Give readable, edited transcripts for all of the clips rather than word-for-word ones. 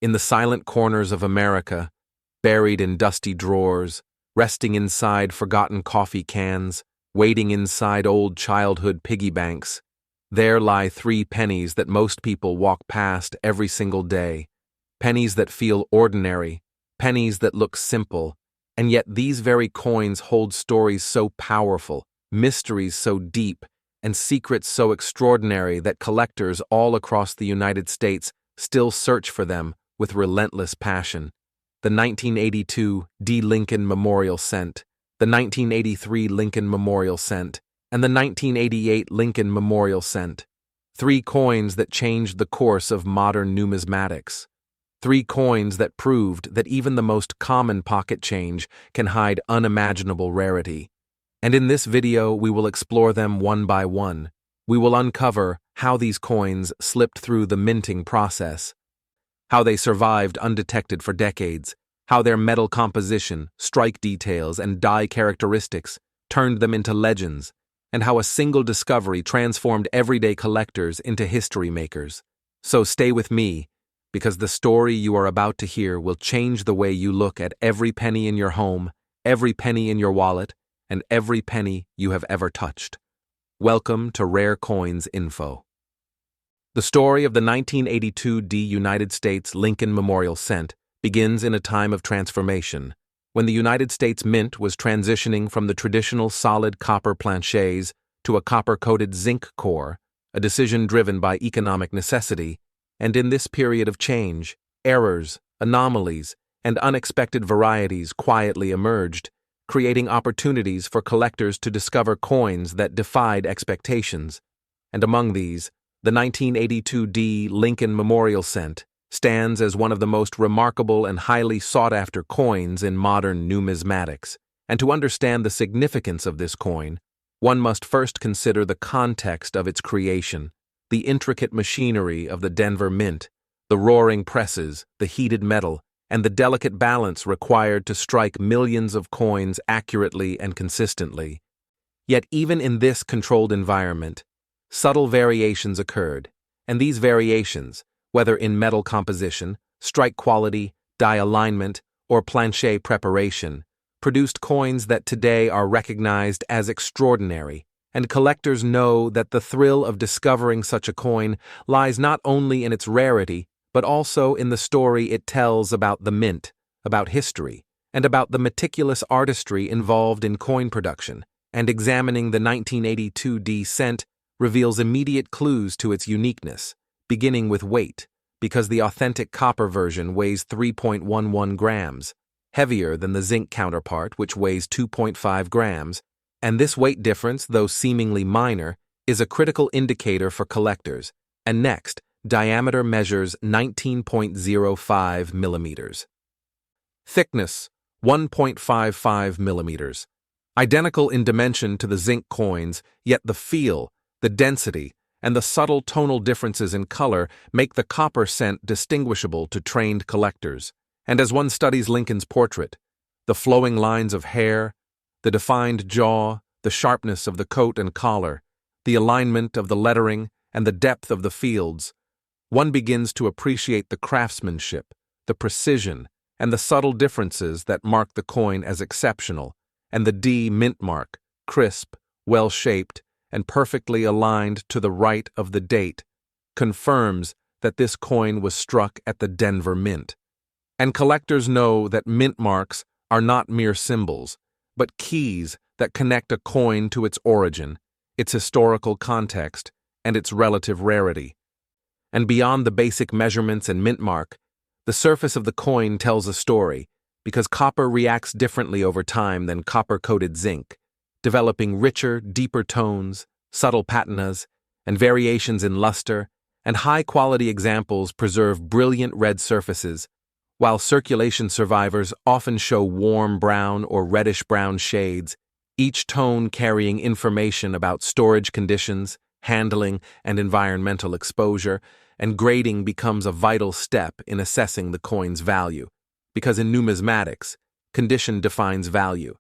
In the silent corners of America, buried in dusty drawers, resting inside forgotten coffee cans, waiting inside old childhood piggy banks, there lie 3 pennies that most people walk past every single day. Pennies that feel ordinary, pennies that look simple, and yet these very coins hold stories so powerful, mysteries so deep, and secrets so extraordinary that collectors all across the United States still search for them with relentless passion. The 1982 D. Lincoln Memorial Cent, the 1983 Lincoln Memorial Cent, and the 1988 Lincoln Memorial Cent. 3 coins that changed the course of modern numismatics. 3 coins that proved that even the most common pocket change can hide unimaginable rarity. And in this video, we will explore them one by one. We will uncover how these coins slipped through the minting process, how they survived undetected for decades, how their metal composition, strike details, and die characteristics turned them into legends, and how a single discovery transformed everyday collectors into history makers. So stay with me, because the story you are about to hear will change the way you look at every penny in your home, every penny in your wallet, and every penny you have ever touched. Welcome to Rare Coins Info. The story of the 1982 D. United States Lincoln Memorial Cent begins in a time of transformation, when the United States Mint was transitioning from the traditional solid copper planchets to a copper-coated zinc core, a decision driven by economic necessity, and in this period of change, errors, anomalies, and unexpected varieties quietly emerged, creating opportunities for collectors to discover coins that defied expectations. And among these, the 1982 D. Lincoln Memorial Cent stands as one of the most remarkable and highly sought-after coins in modern numismatics. And to understand the significance of this coin, one must first consider the context of its creation, the intricate machinery of the Denver Mint, the roaring presses, the heated metal, and the delicate balance required to strike millions of coins accurately and consistently. Yet even in this controlled environment, subtle variations occurred, and these variations, whether in metal composition, strike quality, die alignment, or planchet preparation, produced coins that today are recognized as extraordinary, and collectors know that the thrill of discovering such a coin lies not only in its rarity, but also in the story it tells about the mint, about history, and about the meticulous artistry involved in coin production. And examining the 1982 D cent reveals immediate clues to its uniqueness, beginning with weight, because the authentic copper version weighs 3.11 grams, heavier than the zinc counterpart, which weighs 2.5 grams, and this weight difference, though seemingly minor, is a critical indicator for collectors. And next, diameter measures 19.05 millimeters. Thickness, 1.55 millimeters. Identical in dimension to the zinc coins, yet the feel, the density, and the subtle tonal differences in color make the copper cent distinguishable to trained collectors. And as one studies Lincoln's portrait, the flowing lines of hair, the defined jaw, the sharpness of the coat and collar, the alignment of the lettering, and the depth of the fields, one begins to appreciate the craftsmanship, the precision, and the subtle differences that mark the coin as exceptional, and the D mint mark, crisp, well-shaped, and perfectly aligned to the right of the date, confirms that this coin was struck at the Denver Mint. And collectors know that mint marks are not mere symbols, but keys that connect a coin to its origin, its historical context, and its relative rarity. And beyond the basic measurements and mint mark, the surface of the coin tells a story, because copper reacts differently over time than copper-coated zinc, developing richer, deeper tones, subtle patinas, and variations in luster, and high-quality examples preserve brilliant red surfaces, while circulation survivors often show warm brown or reddish-brown shades, each tone carrying information about storage conditions, handling, and environmental exposure, and grading becomes a vital step in assessing the coin's value, because in numismatics, condition defines value,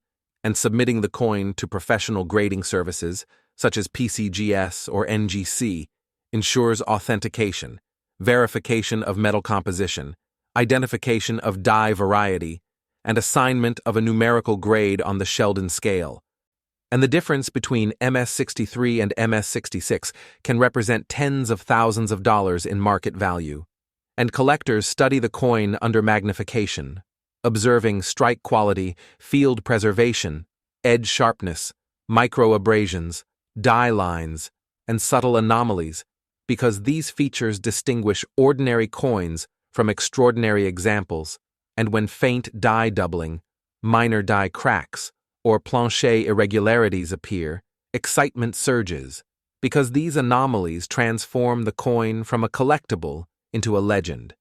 and submitting the coin to professional grading services, such as PCGS or NGC, ensures authentication, verification of metal composition, identification of die variety, and assignment of a numerical grade on the Sheldon scale. And the difference between MS-63 and MS-66 can represent tens of thousands of dollars in market value. And collectors study the coin under magnification, observing strike quality, field preservation, edge sharpness, micro-abrasions, die lines, and subtle anomalies, because these features distinguish ordinary coins from extraordinary examples, and when faint die doubling, minor die cracks, or planchet irregularities appear, excitement surges, because these anomalies transform the coin from a collectible into a legend.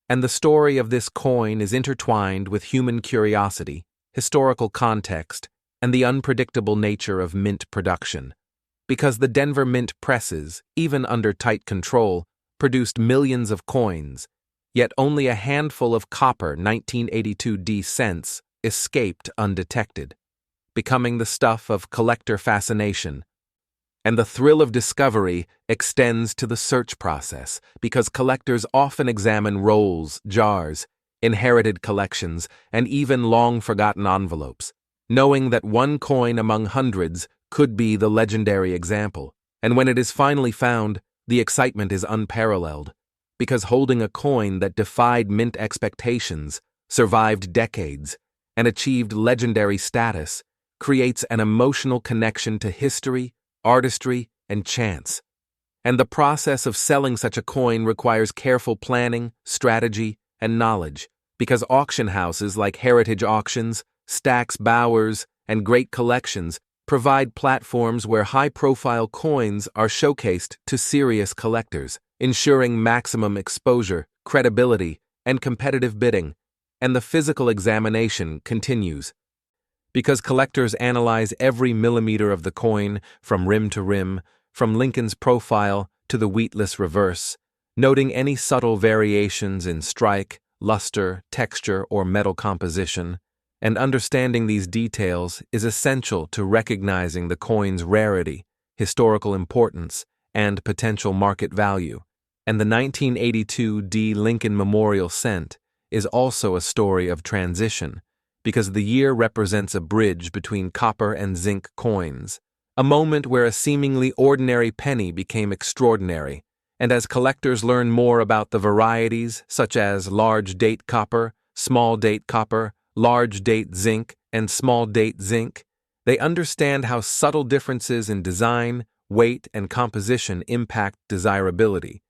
And the story of this coin is intertwined with human curiosity, historical context, and the unpredictable nature of mint production. Because the Denver Mint presses, even under tight control, produced millions of coins, yet only a handful of copper 1982 D cents escaped undetected, becoming the stuff of collector fascination. And the thrill of discovery extends to the search process, because collectors often examine rolls, jars, inherited collections, and even long-forgotten envelopes, knowing that one coin among hundreds could be the legendary example. And when it is finally found, the excitement is unparalleled, because holding a coin that defied mint expectations, survived decades, and achieved legendary status creates an emotional connection to history, artistry, and chance. And the process of selling such a coin requires careful planning, strategy, and knowledge, because auction houses like Heritage Auctions, Stack's Bowers, and Great Collections provide platforms where high-profile coins are showcased to serious collectors, ensuring maximum exposure, credibility, and competitive bidding. And the physical examination continues, because collectors analyze every millimeter of the coin from rim to rim, from Lincoln's profile to the wheatless reverse, noting any subtle variations in strike, luster, texture, or metal composition. And understanding these details is essential to recognizing the coin's rarity, historical importance, and potential market value. And the 1982 D. Lincoln Memorial Cent is also a story of transition, because the year represents a bridge between copper and zinc coins, a moment where a seemingly ordinary penny became extraordinary. And as collectors learn more about the varieties, such as large date copper, small date copper, large date zinc, and small date zinc, they understand how subtle differences in design, weight, and composition impact desirability.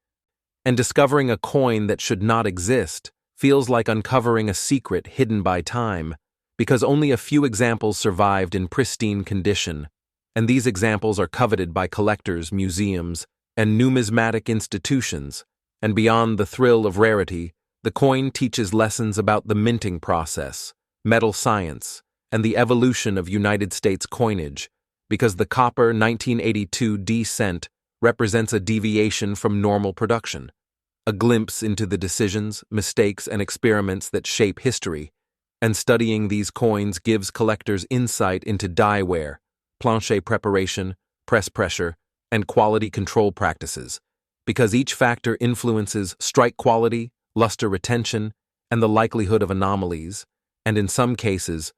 And discovering a coin that should not exist feels like uncovering a secret hidden by time, because only a few examples survived in pristine condition, and these examples are coveted by collectors, museums, and numismatic institutions. And beyond the thrill of rarity, the coin teaches lessons about the minting process, metal science, and the evolution of United States coinage, because the copper 1982 D cent represents a deviation from normal production, a glimpse into the decisions, mistakes, and experiments that shape history. And studying these coins gives collectors insight into die wear, planchet preparation, press pressure, and quality control practices, because each factor influences strike quality, luster retention, and the likelihood of anomalies, and in some cases,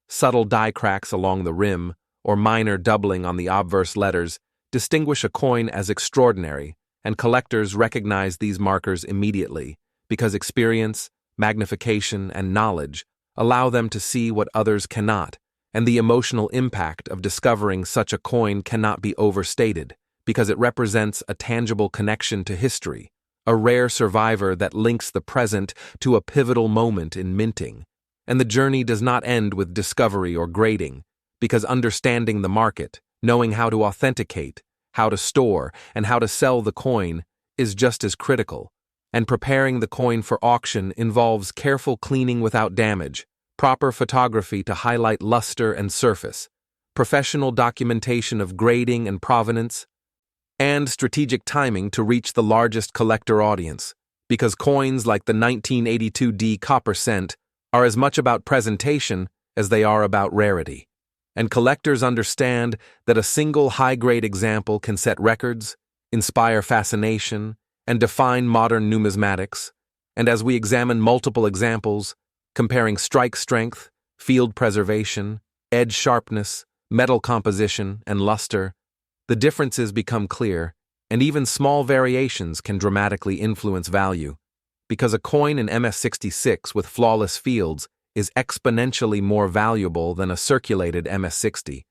subtle die cracks along the rim or minor doubling on the obverse letters distinguish a coin as extraordinary, and collectors recognize these markers immediately, because experience, magnification, and knowledge allow them to see what others cannot, and the emotional impact of discovering such a coin cannot be overstated, because it represents a tangible connection to history, a rare survivor that links the present to a pivotal moment in minting. And the journey does not end with discovery or grading, because understanding the market, knowing how to authenticate, how to store, and how to sell the coin is just as critical. And preparing the coin for auction involves careful cleaning without damage, proper photography to highlight luster and surface, professional documentation of grading and provenance, and strategic timing to reach the largest collector audience, because coins like the 1982 D copper cent are as much about presentation as they are about rarity. And collectors understand that a single high-grade example can set records, inspire fascination, and define modern numismatics. And as we examine multiple examples, comparing strike strength, field preservation, edge sharpness, metal composition, and luster, the differences become clear, and even small variations can dramatically influence value, because a coin in MS-66 with flawless fields is exponentially more valuable than a circulated MS-60,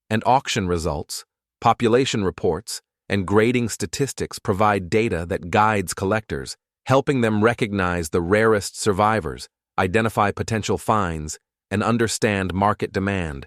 and auction results, population reports, and grading statistics provide data that guides collectors, helping them recognize the rarest survivors, identify potential finds, and understand market demand.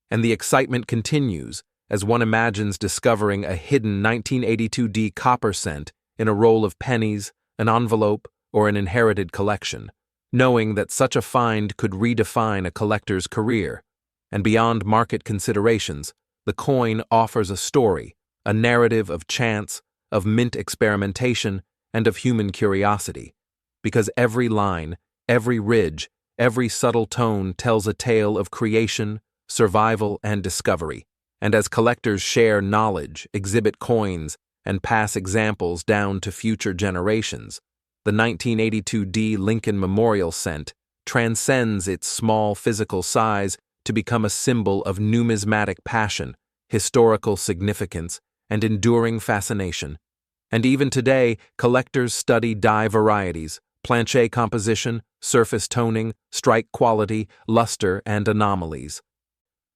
And the excitement continues as one imagines discovering a hidden 1982D copper cent in a roll of pennies, an envelope, or an inherited collection, knowing that such a find could redefine a collector's career. And beyond market considerations, the coin offers a story, a narrative of chance, of mint experimentation, and of human curiosity, because every line, every ridge, every subtle tone tells a tale of creation, survival, and discovery. And as collectors share knowledge, exhibit coins, and pass examples down to future generations, the 1982D Lincoln Memorial Cent transcends its small physical size to become a symbol of numismatic passion, historical significance, and enduring fascination. And even today, collectors study die varieties, planchet composition, surface toning, strike quality, luster, and anomalies.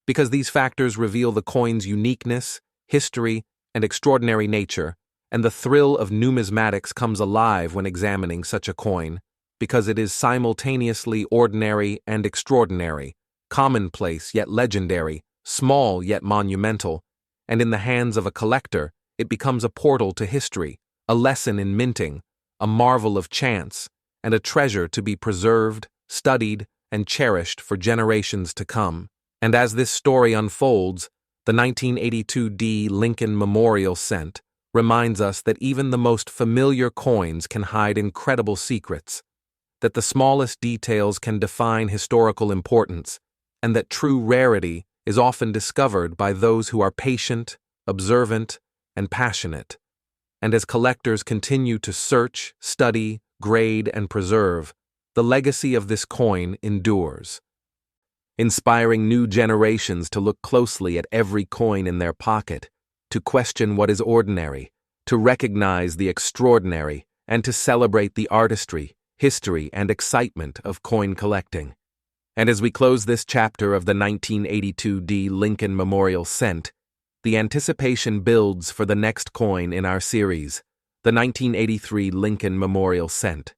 Because these factors reveal the coin's uniqueness, history, and extraordinary nature, and the thrill of numismatics comes alive when examining such a coin, because it is simultaneously ordinary and extraordinary, commonplace yet legendary, small yet monumental, and in the hands of a collector, it becomes a portal to history, a lesson in minting, a marvel of chance, and a treasure to be preserved, studied, and cherished for generations to come. And as this story unfolds, the 1982D Lincoln Memorial Cent reminds us that even the most familiar coins can hide incredible secrets, that the smallest details can define historical importance, and that true rarity is often discovered by those who are patient, observant, and passionate. And as collectors continue to search, study, grade, and preserve, the legacy of this coin endures, inspiring new generations to look closely at every coin in their pocket, to question what is ordinary, to recognize the extraordinary, and to celebrate the artistry, history, and excitement of coin collecting. And as we close this chapter of the 1982D Lincoln Memorial Cent, the anticipation builds for the next coin in our series, the 1983 Lincoln Memorial Cent,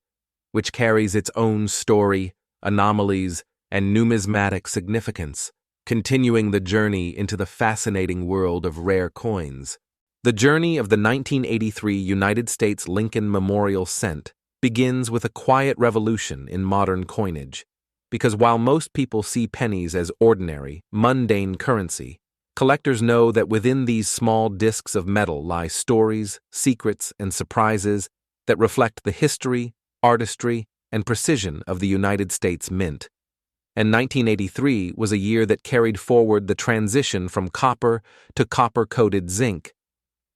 which carries its own story, anomalies, and numismatic significance, continuing the journey into the fascinating world of rare coins. The journey of the 1983 United States Lincoln Memorial Cent begins with a quiet revolution in modern coinage, because while most people see pennies as ordinary, mundane currency, collectors know that within these small discs of metal lie stories, secrets, and surprises that reflect the history, artistry, and precision of the United States Mint. And 1983 was a year that carried forward the transition from copper to copper-coated zinc.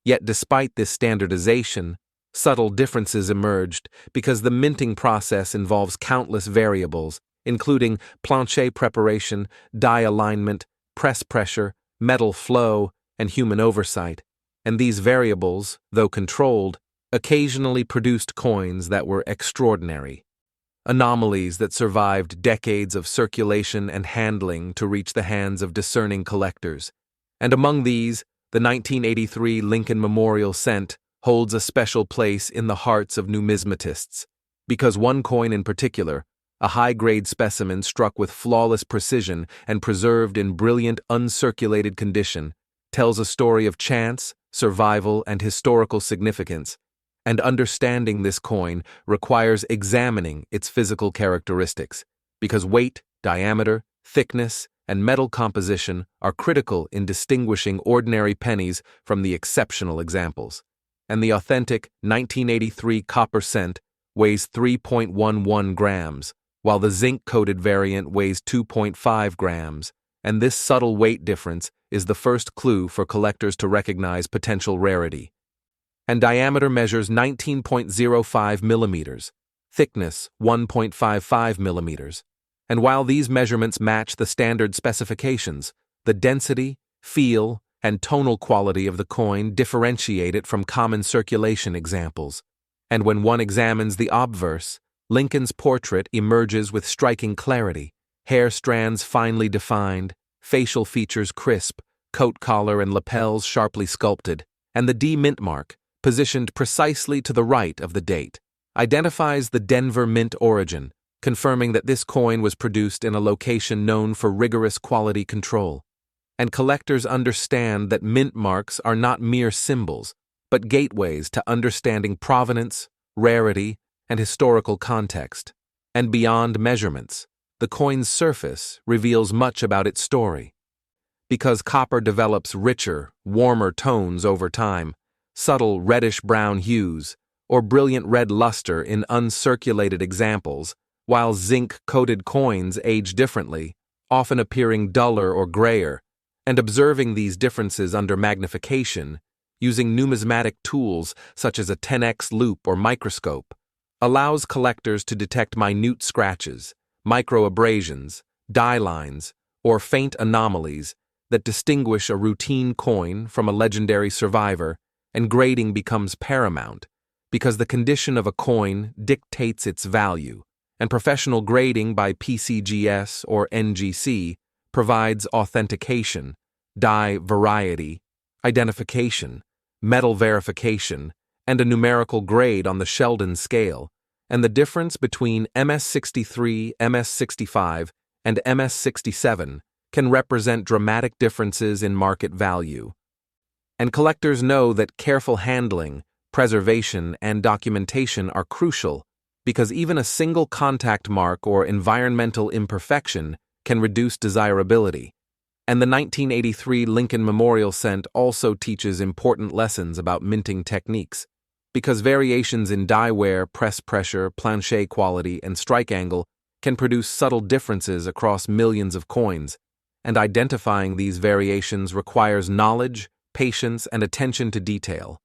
Yet despite this standardization, subtle differences emerged because the minting process involves countless variables, including planchet preparation, die alignment, press pressure, metal flow, and human oversight. And these variables, though controlled, occasionally produced coins that were extraordinary. Anomalies that survived decades of circulation and handling to reach the hands of discerning collectors. And among these, the 1983 Lincoln Memorial Cent holds a special place in the hearts of numismatists, because one coin in particular, a high-grade specimen struck with flawless precision and preserved in brilliant uncirculated condition, tells a story of chance, survival, and historical significance. And understanding this coin requires examining its physical characteristics, because weight, diameter, thickness, and metal composition are critical in distinguishing ordinary pennies from the exceptional examples. And the authentic 1983 copper cent weighs 3.11 grams, while the zinc-coated variant weighs 2.5 grams, and this subtle weight difference is the first clue for collectors to recognize potential rarity. And diameter measures 19.05 millimeters, thickness 1.55 millimeters. And while these measurements match the standard specifications, the density, feel, and tonal quality of the coin differentiate it from common circulation examples. And when one examines the obverse, Lincoln's portrait emerges with striking clarity, hair strands finely defined, facial features crisp, coat collar and lapels sharply sculpted, and the D mint mark, positioned precisely to the right of the date, identifies the Denver Mint origin, confirming that this coin was produced in a location known for rigorous quality control. And collectors understand that mint marks are not mere symbols, but gateways to understanding provenance, rarity, and historical context. And beyond measurements, the coin's surface reveals much about its story. Because copper develops richer, warmer tones over time, subtle reddish-brown hues, or brilliant red luster in uncirculated examples, while zinc-coated coins age differently, often appearing duller or grayer, and observing these differences under magnification, using numismatic tools such as a 10x loupe or microscope, allows collectors to detect minute scratches, microabrasions, dye lines, or faint anomalies that distinguish a routine coin from a legendary survivor, and grading becomes paramount, because the condition of a coin dictates its value, and professional grading by PCGS or NGC provides authentication, dye variety, identification, metal verification, and a numerical grade on the Sheldon scale, and the difference between MS63, MS65, and MS67 can represent dramatic differences in market value. And collectors know that careful handling, preservation, and documentation are crucial, because even a single contact mark or environmental imperfection can reduce desirability. And the 1983 Lincoln Memorial Cent also teaches important lessons about minting techniques, because variations in die wear, press pressure, planchet quality, and strike angle can produce subtle differences across millions of coins, and identifying these variations requires knowledge, patience, and attention to detail.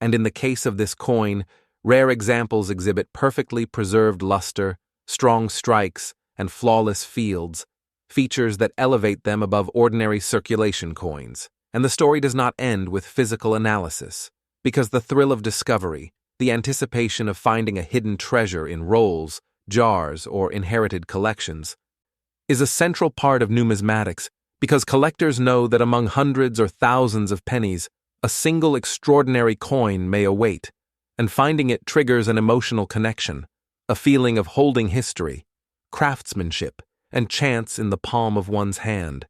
And in the case of this coin, rare examples exhibit perfectly preserved luster, strong strikes, and flawless fields, features that elevate them above ordinary circulation coins. And the story does not end with physical analysis, because the thrill of discovery, the anticipation of finding a hidden treasure in rolls, jars, or inherited collections, is a central part of numismatics, because collectors know that among hundreds or thousands of pennies, a single extraordinary coin may await, and finding it triggers an emotional connection, a feeling of holding history, craftsmanship, and chance in the palm of one's hand.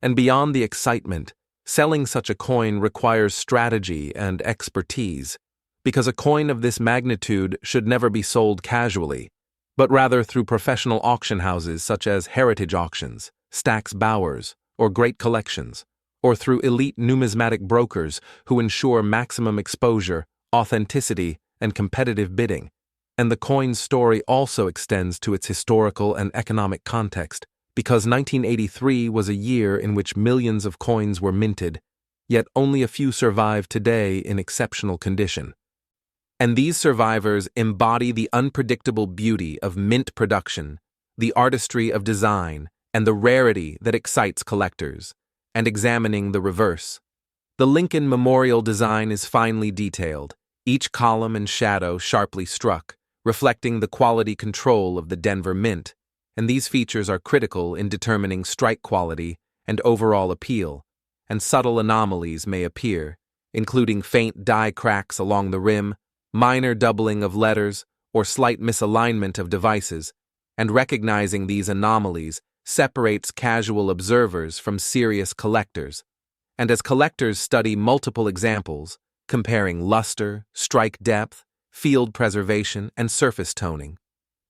And beyond the excitement, selling such a coin requires strategy and expertise, because a coin of this magnitude should never be sold casually, but rather through professional auction houses such as Heritage Auctions, Stack's Bowers, or Great Collections, or through elite numismatic brokers who ensure maximum exposure, authenticity, and competitive bidding. And the coin's story also extends to its historical and economic context, because 1983 was a year in which millions of coins were minted, yet only a few survive today in exceptional condition. And these survivors embody the unpredictable beauty of mint production, the artistry of design, and the rarity that excites collectors. And examining the reverse, the Lincoln Memorial design is finely detailed, each column and shadow sharply struck, reflecting the quality control of the Denver Mint, and these features are critical in determining strike quality and overall appeal, and subtle anomalies may appear, including faint die cracks along the rim, minor doubling of letters, or slight misalignment of devices, and recognizing these anomalies separates casual observers from serious collectors. And as collectors study multiple examples, comparing luster, strike depth, field preservation, and surface toning,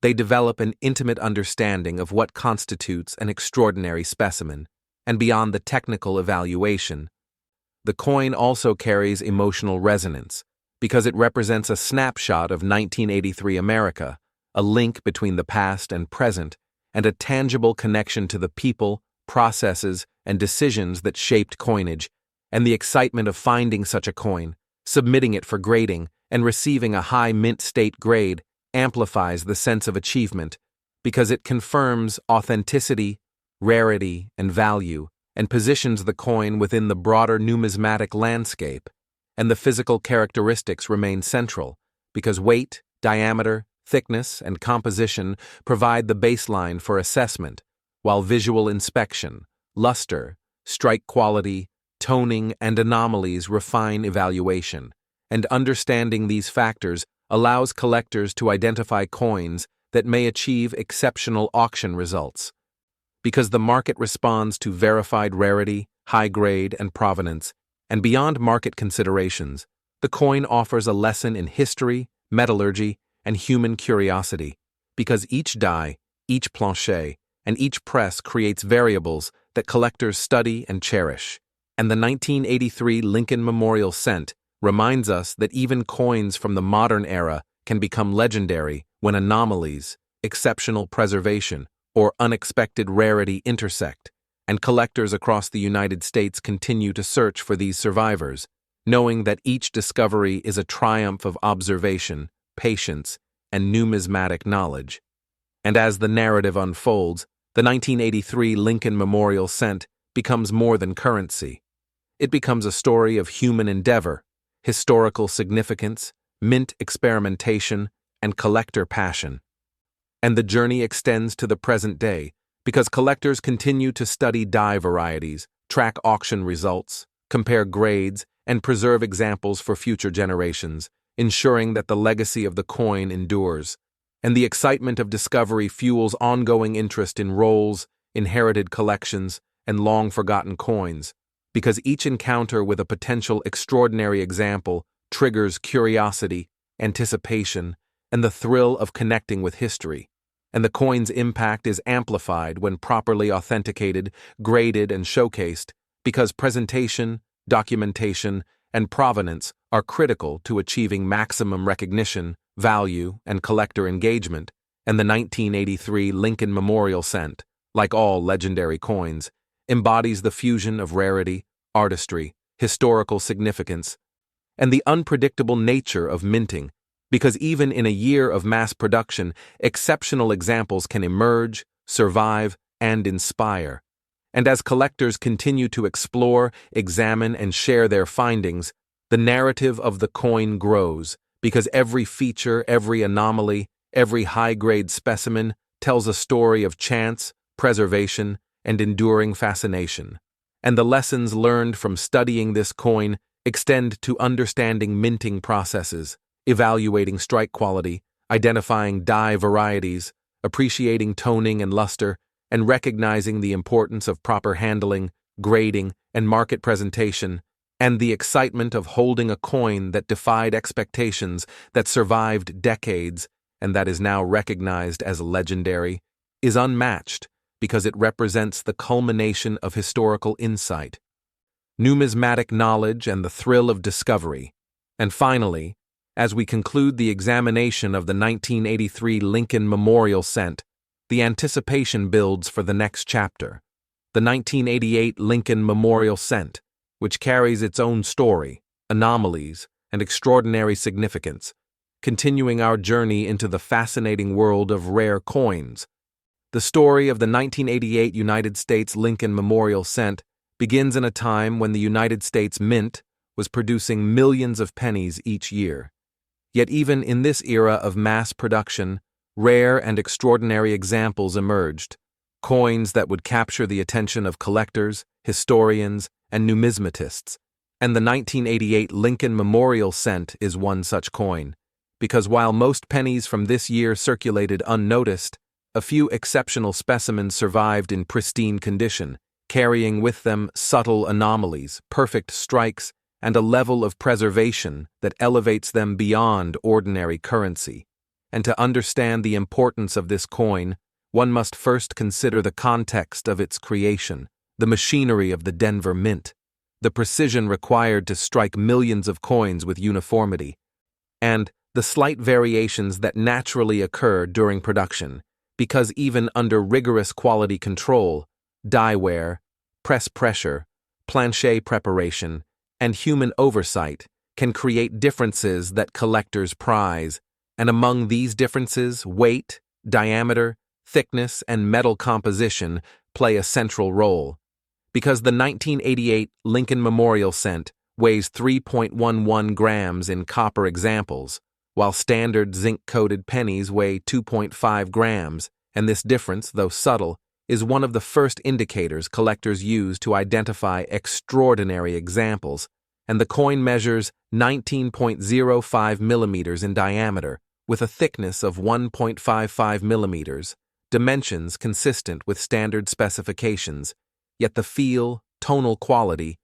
they develop an intimate understanding of what constitutes an extraordinary specimen. And beyond the technical evaluation, the coin also carries emotional resonance, because it represents a snapshot of 1983 America, a link between the past and present, and a tangible connection to the people, processes, and decisions that shaped coinage. And the excitement of finding such a coin, submitting it for grading, and receiving a high mint state grade amplifies the sense of achievement because it confirms authenticity, rarity, and value, and positions the coin within the broader numismatic landscape. And the physical characteristics remain central because weight, diameter, thickness, and composition provide the baseline for assessment, while visual inspection, luster, strike quality, toning, and anomalies refine evaluation. And understanding these factors allows collectors to identify coins that may achieve exceptional auction results. Because the market responds to verified rarity, high grade, and provenance, and beyond market considerations, the coin offers a lesson in history, metallurgy, and human curiosity, because each die, each planchet, and each press creates variables that collectors study and cherish. And the 1983 Lincoln Memorial cent reminds us that even coins from the modern era can become legendary when anomalies, exceptional preservation, or unexpected rarity intersect, and collectors across the United States continue to search for these survivors, knowing that each discovery is a triumph of observation, patience, and numismatic knowledge. And as the narrative unfolds, the 1983 Lincoln Memorial cent becomes more than currency. It becomes a story of human endeavor, historical significance, mint experimentation, and collector passion. And the journey extends to the present day because collectors continue to study die varieties, track auction results, compare grades, and preserve examples for future generations, ensuring that the legacy of the coin endures. And the excitement of discovery fuels ongoing interest in rolls, inherited collections, and long-forgotten coins, because each encounter with a potential extraordinary example triggers curiosity, anticipation, and the thrill of connecting with history. And the coin's impact is amplified when properly authenticated, graded, and showcased, because presentation, documentation, and provenance are critical to achieving maximum recognition, value, and collector engagement. And the 1983 Lincoln Memorial cent, like all legendary coins, embodies the fusion of rarity, artistry, historical significance, and the unpredictable nature of minting, because even in a year of mass production, exceptional examples can emerge, survive, and inspire. And as collectors continue to explore, examine, and share their findings, the narrative of the coin grows, because every feature, every anomaly, every high-grade specimen tells a story of chance, preservation, and enduring fascination. And the lessons learned from studying this coin extend to understanding minting processes, evaluating strike quality, identifying die varieties, appreciating toning and luster, and recognizing the importance of proper handling, grading, and market presentation, and the excitement of holding a coin that defied expectations, that survived decades, and that is now recognized as legendary, is unmatched because it represents the culmination of historical insight, numismatic knowledge, and the thrill of discovery. And finally, as we conclude the examination of the 1983 Lincoln Memorial cent, the anticipation builds for the next chapter, the 1988 Lincoln Memorial cent, which carries its own story, anomalies, and extraordinary significance, continuing our journey into the fascinating world of rare coins. The story of the 1988 United States Lincoln Memorial cent begins in a time when the United States Mint was producing millions of pennies each year. Yet even in this era of mass production, rare and extraordinary examples emerged, coins that would capture the attention of collectors, historians, and numismatists. And the 1988 Lincoln Memorial cent is one such coin, because while most pennies from this year circulated unnoticed, a few exceptional specimens survived in pristine condition, carrying with them subtle anomalies, perfect strikes, and a level of preservation that elevates them beyond ordinary currency. And to understand the importance of this coin, one must first consider the context of its creation, the machinery of the Denver Mint, the precision required to strike millions of coins with uniformity, and the slight variations that naturally occur during production, because even under rigorous quality control, die wear, press pressure, planchet preparation, and human oversight can create differences that collectors prize. And among these differences, weight, diameter, thickness, and metal composition play a central role. Because the 1988 Lincoln Memorial cent weighs 3.11 grams in copper examples, while standard zinc-coated pennies weigh 2.5 grams, and this difference, though subtle, is one of the first indicators collectors use to identify extraordinary examples, and the coin measures 19.05 millimeters in diameter, with a thickness of 1.55 millimeters, dimensions consistent with standard specifications, yet the feel, tonal quality,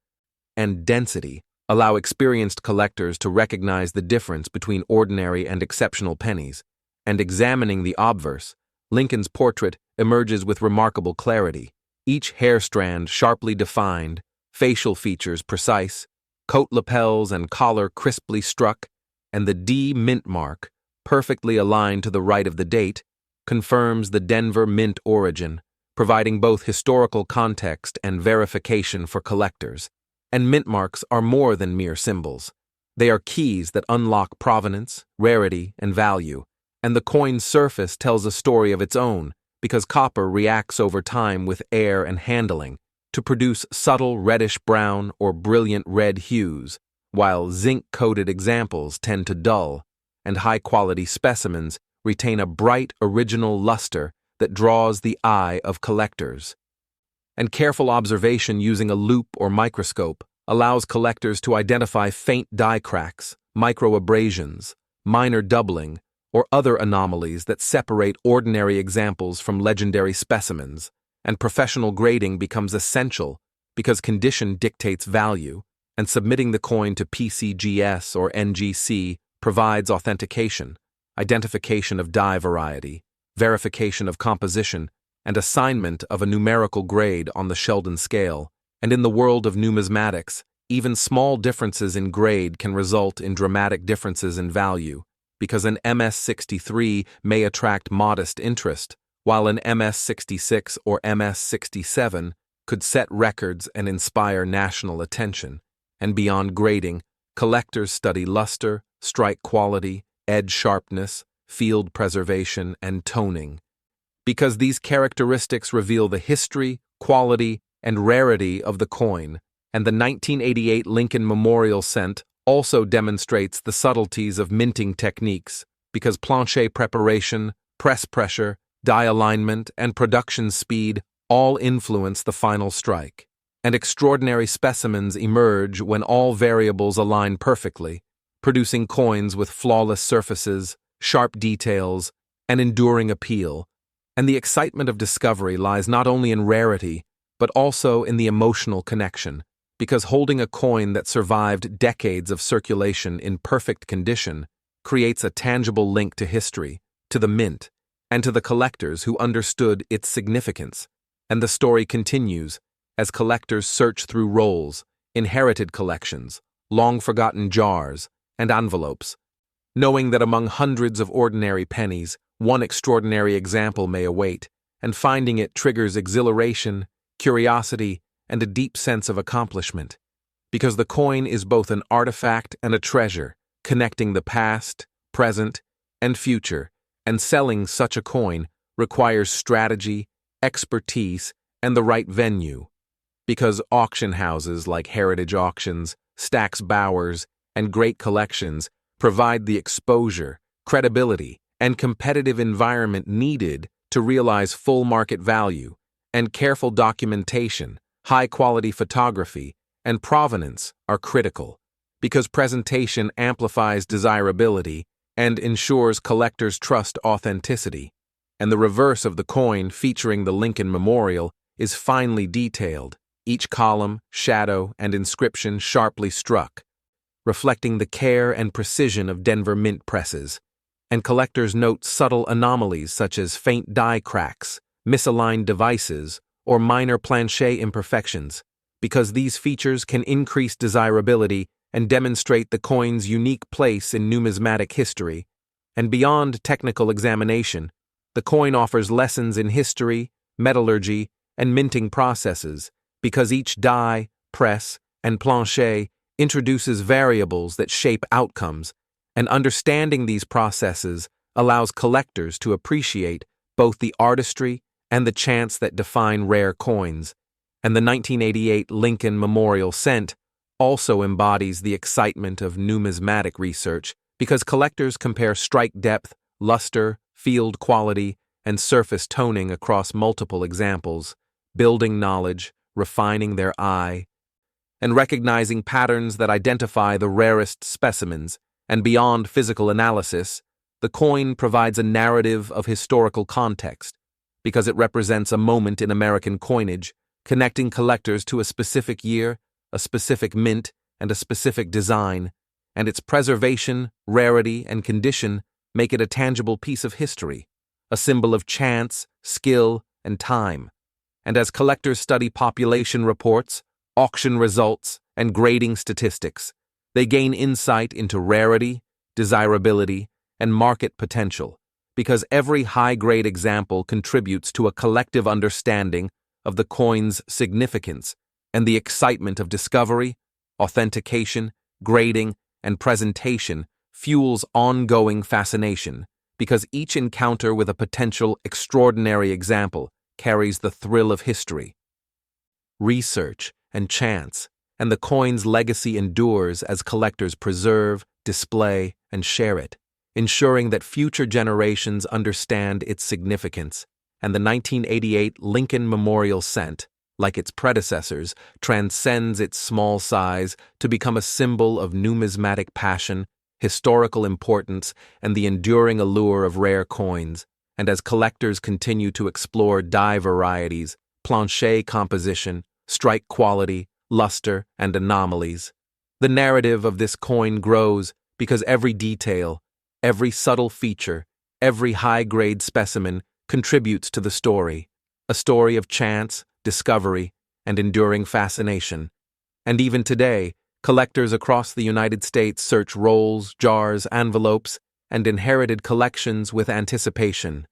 and density allow experienced collectors to recognize the difference between ordinary and exceptional pennies, and examining the obverse, Lincoln's portrait emerges with remarkable clarity, each hair strand sharply defined, facial features precise, coat lapels and collar crisply struck, and the D mint mark, perfectly aligned to the right of the date, confirms the Denver mint origin, providing both historical context and verification for collectors. And mint marks are more than mere symbols. They are keys that unlock provenance, rarity, and value, and the coin's surface tells a story of its own because copper reacts over time with air and handling to produce subtle reddish-brown or brilliant red hues, while zinc-coated examples tend to dull, and high-quality specimens retain a bright original luster that draws the eye of collectors. And careful observation using a loupe or microscope allows collectors to identify faint die cracks, microabrasions, minor doubling, or other anomalies that separate ordinary examples from legendary specimens, and professional grading becomes essential because condition dictates value, and submitting the coin to PCGS or NGC provides authentication, identification of die variety, verification of composition, and assignment of a numerical grade on the Sheldon scale. And in the world of numismatics, even small differences in grade can result in dramatic differences in value, because an MS-63 may attract modest interest, while an MS-66 or MS-67 could set records and inspire national attention. And beyond grading, collectors study luster, strike quality, edge sharpness, field preservation, and toning, because these characteristics reveal the history, quality, and rarity of the coin, and the 1988 Lincoln Memorial cent also demonstrates the subtleties of minting techniques, because planchet preparation, press pressure, die alignment, and production speed all influence the final strike, and extraordinary specimens emerge when all variables align perfectly, producing coins with flawless surfaces, sharp details, and enduring appeal. And the excitement of discovery lies not only in rarity, but also in the emotional connection, because holding a coin that survived decades of circulation in perfect condition creates a tangible link to history, to the mint, and to the collectors who understood its significance. And the story continues as collectors search through rolls, inherited collections, long-forgotten jars, and envelopes, knowing that among hundreds of ordinary pennies, one extraordinary example may await, and finding it triggers exhilaration, curiosity, and a deep sense of accomplishment, because the coin is both an artifact and a treasure, connecting the past, present, and future, and selling such a coin requires strategy, expertise, and the right venue, because auction houses like Heritage Auctions, Stack's Bowers, and Great Collections provide the exposure, credibility, and competitive environment needed to realize full market value, and careful documentation, high-quality photography, and provenance are critical, because presentation amplifies desirability and ensures collectors trust authenticity, and the reverse of the coin featuring the Lincoln Memorial is finely detailed, each column, shadow, and inscription sharply struck, reflecting the care and precision of Denver mint presses, and collectors note subtle anomalies such as faint die cracks, misaligned devices, or minor planchet imperfections, because these features can increase desirability and demonstrate the coin's unique place in numismatic history. And beyond technical examination, the coin offers lessons in history, metallurgy, and minting processes, because each die, press, and planchet introduces variables that shape outcomes, And understanding these processes allows collectors to appreciate both the artistry and the chance that define rare coins. And the 1988 Lincoln Memorial Cent also embodies the excitement of numismatic research because collectors compare strike depth, luster, field quality, and surface toning across multiple examples, building knowledge, refining their eye, and recognizing patterns that identify the rarest specimens. And beyond physical analysis, the coin provides a narrative of historical context because it represents a moment in American coinage, connecting collectors to a specific year, a specific mint, and a specific design, and its preservation, rarity, and condition make it a tangible piece of history, a symbol of chance, skill, and time. And as collectors study population reports, auction results, and grading statistics, they gain insight into rarity, desirability, and market potential, because every high-grade example contributes to a collective understanding of the coin's significance, and the excitement of discovery, authentication, grading, and presentation fuels ongoing fascination, because each encounter with a potential extraordinary example carries the thrill of history, research, and chance, and the coin's legacy endures as collectors preserve, display, and share it, ensuring that future generations understand its significance. And the 1988 Lincoln Memorial Cent, like its predecessors, transcends its small size to become a symbol of numismatic passion, historical importance, and the enduring allure of rare coins. And as collectors continue to explore die varieties, planchet composition, strike quality, luster, and anomalies, the narrative of this coin grows because every detail, every subtle feature, every high-grade specimen contributes to the story, a story of chance, discovery, and enduring fascination. And even today, collectors across the United States search rolls, jars, envelopes, and inherited collections with anticipation,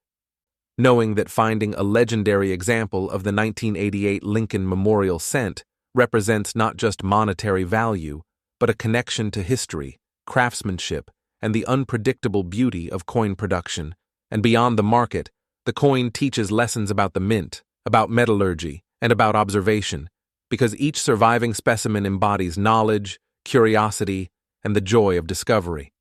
knowing that finding a legendary example of the 1988 Lincoln Memorial Cent represents not just monetary value, but a connection to history, craftsmanship, and the unpredictable beauty of coin production. And beyond the market, the coin teaches lessons about the mint, about metallurgy, and about observation, because each surviving specimen embodies knowledge, curiosity, and the joy of discovery.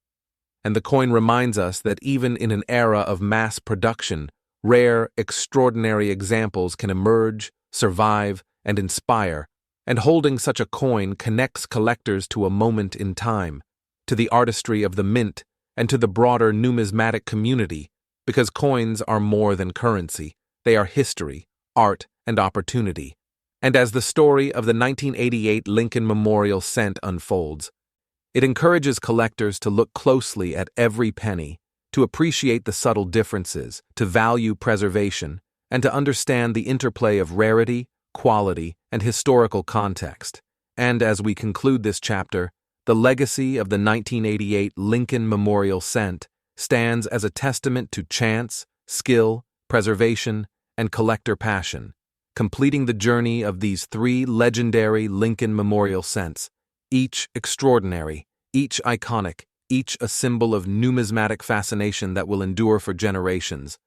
And the coin reminds us that even in an era of mass production, rare, extraordinary examples can emerge, survive, and inspire, and holding such a coin connects collectors to a moment in time, to the artistry of the mint, and to the broader numismatic community, because coins are more than currency. They are history, art, and opportunity. And as the story of the 1988 Lincoln Memorial Cent unfolds, it encourages collectors to look closely at every penny, to appreciate the subtle differences, to value preservation, and to understand the interplay of rarity, quality, and historical context. And as we conclude this chapter, the legacy of the 1988 Lincoln Memorial Cent stands as a testament to chance, skill, preservation, and collector passion, completing the journey of these three legendary Lincoln Memorial Cents, each extraordinary, each iconic, each a symbol of numismatic fascination that will endure for generations.